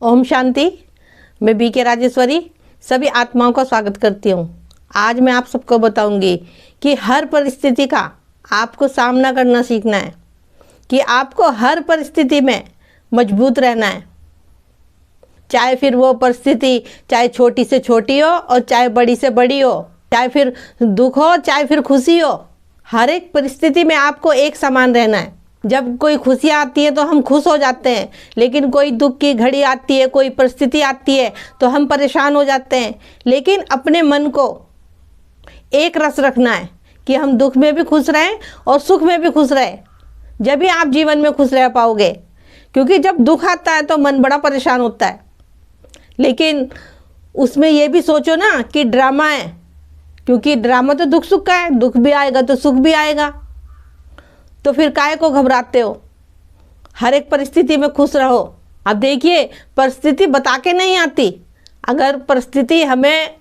ओम शांति। मैं बीके राजेश्वरी सभी आत्माओं का स्वागत करती हूँ। आज मैं आप सबको बताऊंगी कि हर परिस्थिति का आपको सामना करना सीखना है, कि आपको हर परिस्थिति में मजबूत रहना है। चाहे फिर वो परिस्थिति चाहे छोटी से छोटी हो और चाहे बड़ी से बड़ी हो, चाहे फिर दुख हो चाहे फिर खुशी हो, हर एक परिस्थिति में आपको एक समान रहना है। जब कोई खुशी आती है तो हम खुश हो जाते हैं, लेकिन कोई दुख की घड़ी आती है, कोई परिस्थिति आती है तो हम परेशान हो जाते हैं। लेकिन अपने मन को एक रस रखना है कि हम दुख में भी खुश रहें और सुख में भी खुश रहें। जब भी आप जीवन में खुश रह पाओगे, क्योंकि जब दुख आता है तो मन बड़ा परेशान होता है। लेकिन उसमें ये भी सोचो ना कि ड्रामा है, क्योंकि ड्रामा तो दुख सुख का है, दुख भी आएगा तो सुख भी आएगा। तो फिर काहे को घबराते हो? हर एक परिस्थिति में खुश रहो। अब देखिए, परिस्थिति बता के नहीं आती। अगर परिस्थिति हमें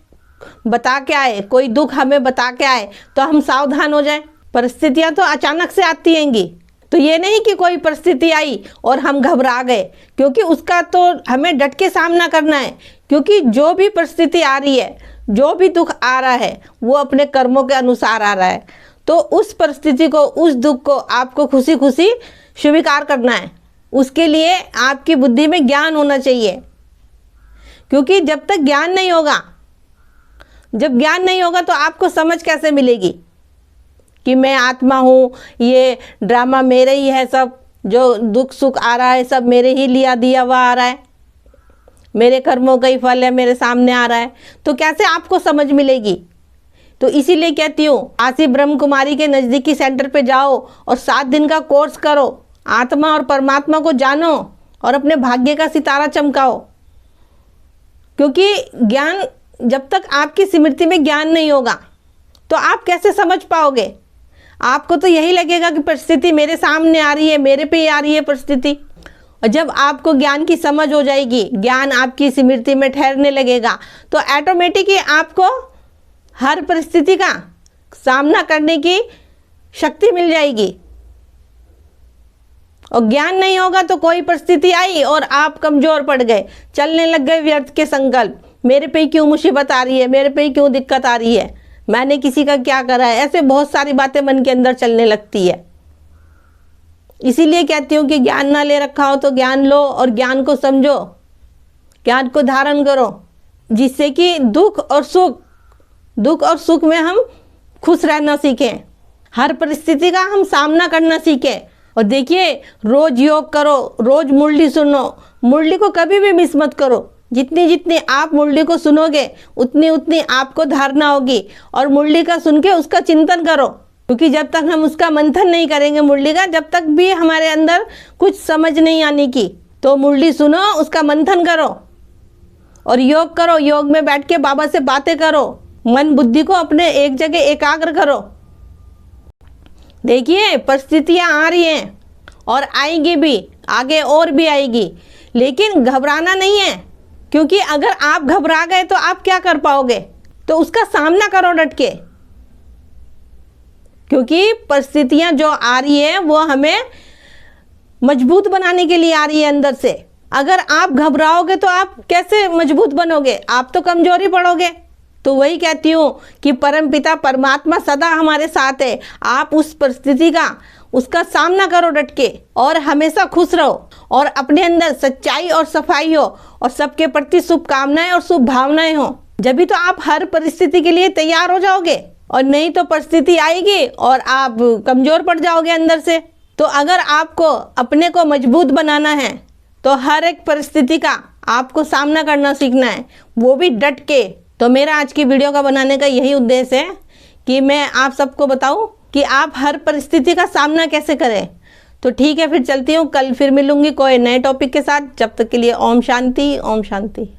बता के आए, कोई दुख हमें बता के आए तो हम सावधान हो जाएं। परिस्थितियां तो अचानक से आती हैंगी, तो ये नहीं कि कोई परिस्थिति आई और हम घबरा गए, क्योंकि उसका तो हमें डट के सामना करना है। क्योंकि जो भी परिस्थिति आ रही है, जो भी दुख आ रहा है, वो अपने कर्मों के अनुसार आ रहा है। तो उस परिस्थिति को, उस दुख को आपको खुशी खुशी स्वीकार करना है। उसके लिए आपकी बुद्धि में ज्ञान होना चाहिए, क्योंकि जब तक ज्ञान नहीं होगा, जब ज्ञान नहीं होगा तो आपको समझ कैसे मिलेगी कि मैं आत्मा हूँ, ये ड्रामा मेरे ही है, सब जो दुख सुख आ रहा है सब मेरे ही लिया दिया हुआ आ रहा है, मेरे कर्मों का ही फल है, मेरे सामने आ रहा है। तो कैसे आपको समझ मिलेगी? तो इसीलिए कहती हूँ, आशी ब्रह्म कुमारी के नज़दीकी सेंटर पे जाओ और 7 दिन का कोर्स करो। आत्मा और परमात्मा को जानो और अपने भाग्य का सितारा चमकाओ। क्योंकि ज्ञान, जब तक आपकी स्मृति में ज्ञान नहीं होगा तो आप कैसे समझ पाओगे? आपको तो यही लगेगा कि परिस्थिति मेरे सामने आ रही है, मेरे पे ही आ रही है परिस्थिति। और जब आपको ज्ञान की समझ हो जाएगी, ज्ञान आपकी स्मृति में ठहरने लगेगा, तो ऑटोमेटिकली आपको हर परिस्थिति का सामना करने की शक्ति मिल जाएगी। और ज्ञान नहीं होगा तो कोई परिस्थिति आई और आप कमज़ोर पड़ गए, चलने लग गए व्यर्थ के संकल्प, मेरे पे ही क्यों मुसीबत आ रही है, मेरे पे ही क्यों दिक्कत आ रही है, मैंने किसी का क्या करा है, ऐसे बहुत सारी बातें मन के अंदर चलने लगती है। इसीलिए कहती हूँ कि ज्ञान ना ले रखा हो तो ज्ञान लो और ज्ञान को समझो, ज्ञान को धारण करो, जिससे कि दुख और सुख में हम खुश रहना सीखें, हर परिस्थिति का हम सामना करना सीखें। और देखिए, रोज योग करो, रोज मुरली सुनो, मुरली को कभी भी मिस मत करो। जितनी जितनी आप मुरली को सुनोगे उतनी उतनी आपको धारणा होगी। और मुरली का सुन के उसका चिंतन करो, क्योंकि जब तक हम उसका मंथन नहीं करेंगे मुरली का, जब तक भी हमारे अंदर कुछ समझ नहीं आने की, तो मुरली सुनो, उसका मंथन करो और योग करो। योग में बैठ के बाबा से बातें करो, मन बुद्धि को अपने एक जगह एकाग्र करो। देखिए, परिस्थितियां आ रही हैं और आएंगी भी, आगे और भी आएगी, लेकिन घबराना नहीं है। क्योंकि अगर आप घबरा गए तो आप क्या कर पाओगे? तो उसका सामना करो डट के, क्योंकि परिस्थितियां जो आ रही है वो हमें मजबूत बनाने के लिए आ रही है अंदर से। अगर आप घबराओगे तो आप कैसे मजबूत बनोगे? आप तो कमजोरी पड़ोगे। तो वही कहती हूँ कि परमपिता परमात्मा सदा हमारे साथ है। आप उस परिस्थिति का, उसका सामना करो डट के, और हमेशा खुश रहो और अपने अंदर सच्चाई और सफाई हो और सबके प्रति शुभकामनाएं और शुभ भावनाएं हो। जब भी तो आप हर परिस्थिति के लिए तैयार हो जाओगे, और नहीं तो परिस्थिति आएगी और आप कमजोर पड़ जाओगे अंदर से। तो अगर आपको अपने को मजबूत बनाना है तो हर एक परिस्थिति का आपको सामना करना सीखना है, वो भी डट के। तो मेरा आज की वीडियो का बनाने का यही उद्देश्य है कि मैं आप सबको बताऊं कि आप हर परिस्थिति का सामना कैसे करें। तो ठीक है, फिर चलती हूँ, कल फिर मिलूंगी कोई नए टॉपिक के साथ। जब तक के लिए ओम शांति, ओम शांति।